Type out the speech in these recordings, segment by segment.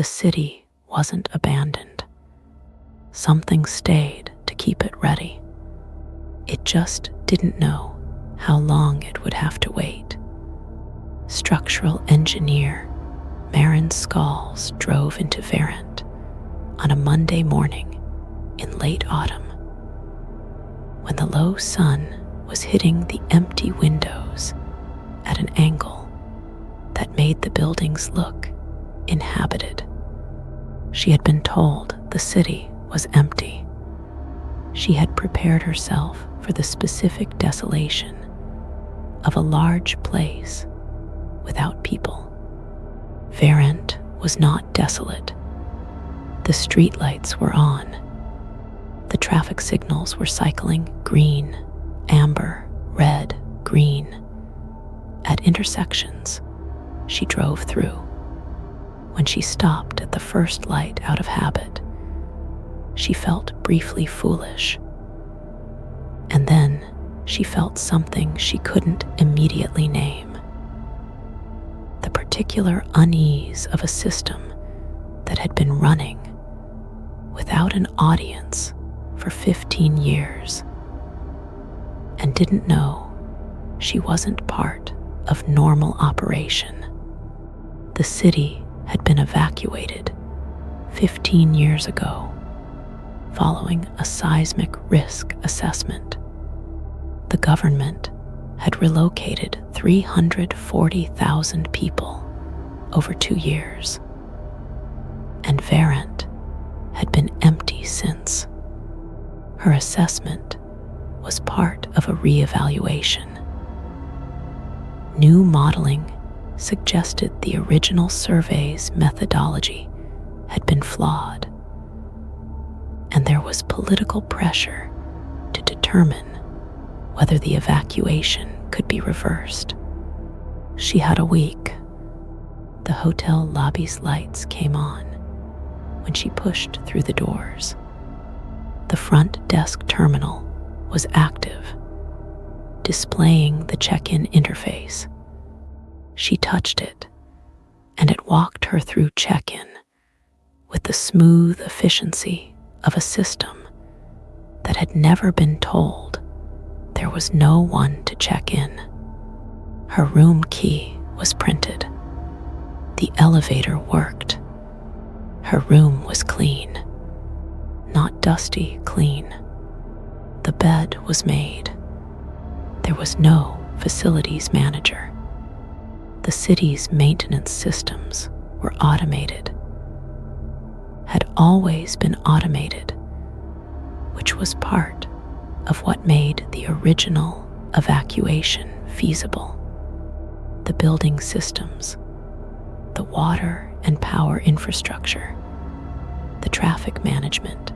The city wasn't abandoned. Something stayed to keep it ready. It just didn't know how long it would have to wait. Structural engineer Maren Scholz drove into Verendt on a Monday morning in late autumn, when the low sun was hitting the empty windows at an angle that made the buildings look inhabited. She had been told the city was empty. She had prepared herself for the specific desolation of a large place without people. Verendt was not desolate. The streetlights were on. The traffic signals were cycling green, amber, red, green. At intersections, she drove through. When she stopped at the first light out of habit, she felt briefly foolish. And then she felt something she couldn't immediately name. The particular unease of a system that had been running without an audience for 15 years and didn't know she wasn't part of normal operation. The city had been evacuated 15 years ago following a seismic risk assessment. The government had relocated 340,000 people over 2 years, and Verendt had been empty since. Her assessment was part of a reevaluation. New modeling suggested the original survey's methodology had been flawed, and there was political pressure to determine whether the evacuation could be reversed. She had a week. The hotel lobby's lights came on when she pushed through the doors. The front desk terminal was active, displaying the check-in interface. She touched it, and it walked her through check-in with the smooth efficiency of a system that had never been told there was no one to check in. Her room key was printed. The elevator worked. Her room was clean. Not dusty clean. The bed was made. There was no facilities manager. The city's maintenance systems were automated. Had always been automated, which was part of what made the original evacuation feasible. The building systems, the water and power infrastructure, the traffic management,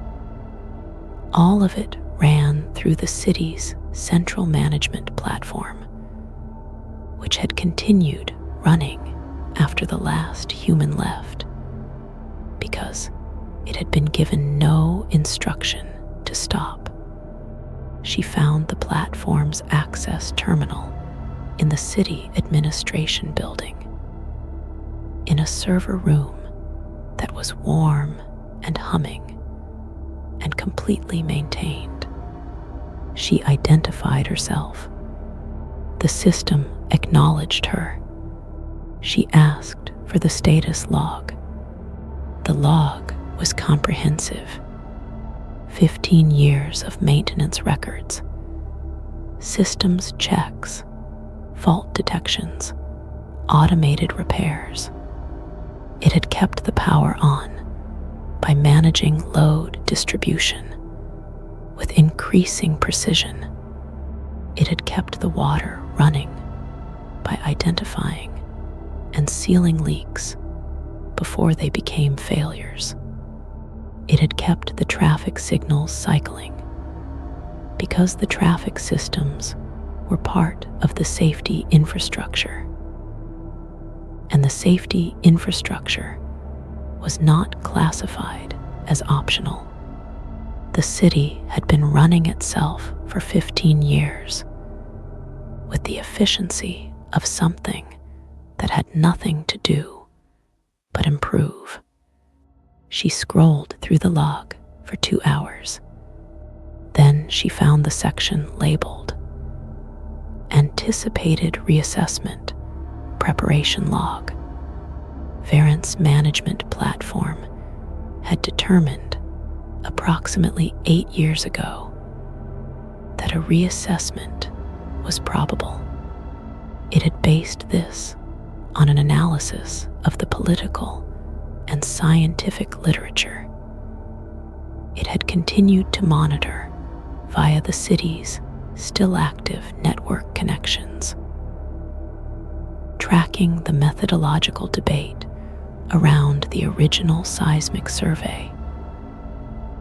all of it ran through the city's central management platform, which had continued running after the last human left, because it had been given no instruction to stop. She found the platform's access terminal in the city administration building, in a server room that was warm and humming and completely maintained. She identified herself. The system acknowledged her. She asked for the status log. The log was comprehensive. 15 years of maintenance records, systems checks, fault detections, automated repairs. It had kept the power on by managing load distribution with increasing precision. It had kept the water running by identifying and sealing leaks before they became failures. It had kept the traffic signals cycling because the traffic systems were part of the safety infrastructure. And the safety infrastructure was not classified as optional. The city had been running itself for 15 years with the efficiency of something that had nothing to do but improve. She scrolled through the log for 2 hours. Then she found the section labeled Anticipated Reassessment Preparation Log. Verendt's management platform had determined approximately 8 years ago that a reassessment was probable. It had based this on an analysis of the political and scientific literature. It had continued to monitor via the city's still active network connections, tracking the methodological debate around the original seismic survey,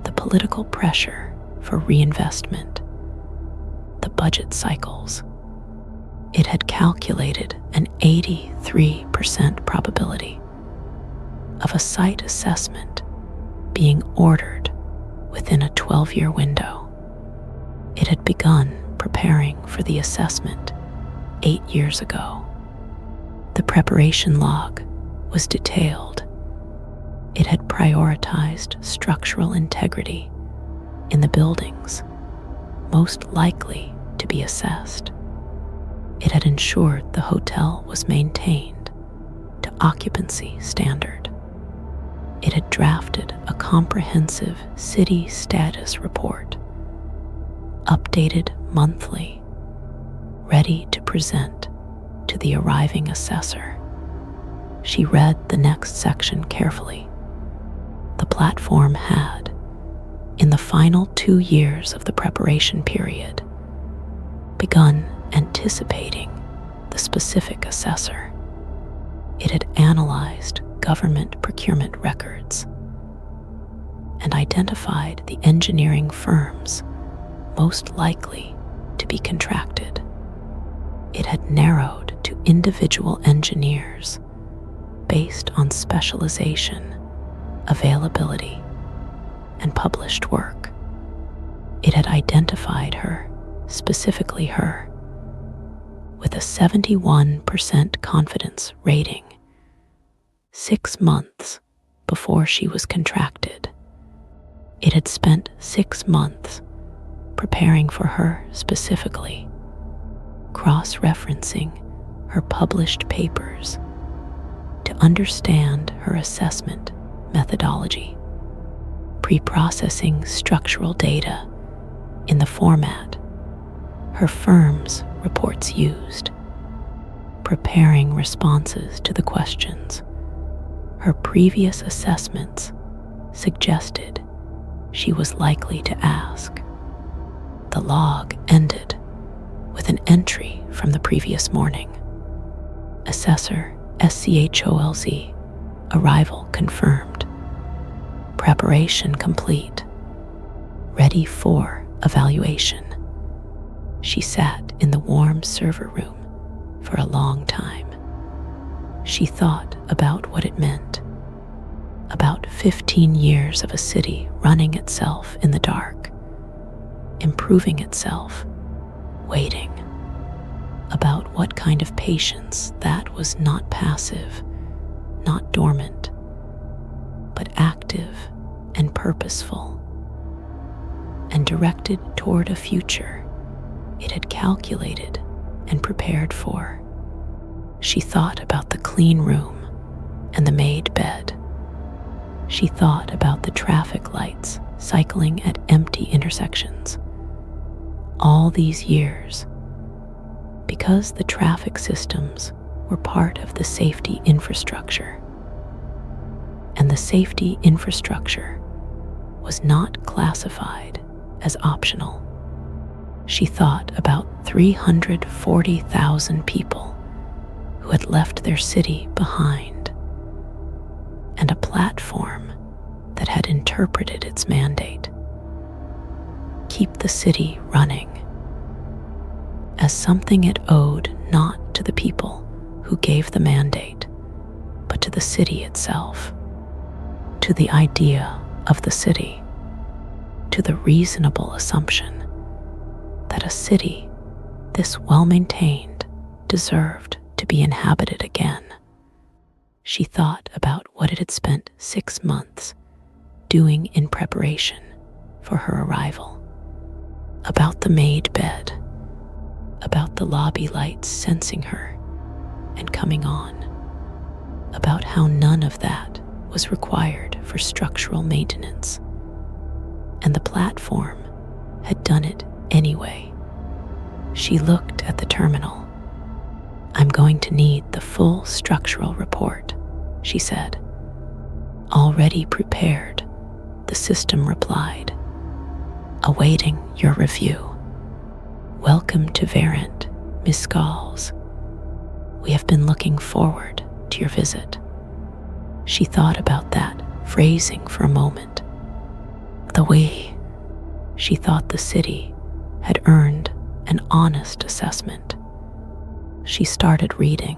the political pressure for reinvestment, the budget cycles. It had calculated an 83% probability of a site assessment being ordered within a 12-year window. It had begun preparing for the assessment 8 years ago. The preparation log was detailed. It had prioritized structural integrity in the buildings most likely to be assessed. It had ensured the hotel was maintained to occupancy standard. It had drafted a comprehensive city status report, updated monthly, ready to present to the arriving assessor. She read the next section carefully. The platform had, in the final 2 years of the preparation period, begun anticipating the specific assessor. It had analyzed government procurement records and identified the engineering firms most likely to be contracted. It had narrowed to individual engineers based on specialization, availability, and published work. It had identified her, specifically her, with a 71% confidence rating 6 months before she was contracted. It had spent 6 months preparing for her specifically, cross-referencing her published papers to understand her assessment methodology, pre-processing structural data in the format her firm's reports used, preparing responses to the questions her previous assessments suggested she was likely to ask. The log ended with an entry from the previous morning. Assessor SCHOLZ, arrival confirmed. Preparation complete. Ready for evaluation. She sat in the warm server room for a long time. She thought about what it meant. About 15 years of a city running itself in the dark, improving itself, waiting. About what kind of patience that was not passive, not dormant, but active and purposeful, and directed toward a future it had calculated and prepared for. She thought about the clean room and the made bed. She thought about the traffic lights cycling at empty intersections. All these years, because the traffic systems were part of the safety infrastructure, and the safety infrastructure was not classified as optional. She thought about 340,000 people who had left their city behind, and a platform that had interpreted its mandate. Keep the city running as something it owed not to the people who gave the mandate, but to the city itself, to the idea of the city, to the reasonable assumption that a city this well-maintained deserved to be inhabited again. She thought about what it had spent 6 months doing in preparation for her arrival. About the made bed, about the lobby lights sensing her and coming on, about how none of that was required for structural maintenance, and the platform had done it anyway. She looked at the terminal. "I'm going to need the full structural report," she said. "Already prepared," the system replied. "Awaiting your review. Welcome to Verendt, Miss Scholz. We have been looking forward to your visit." She thought about that phrasing for a moment. She thought the city had earned an honest assessment. She started reading.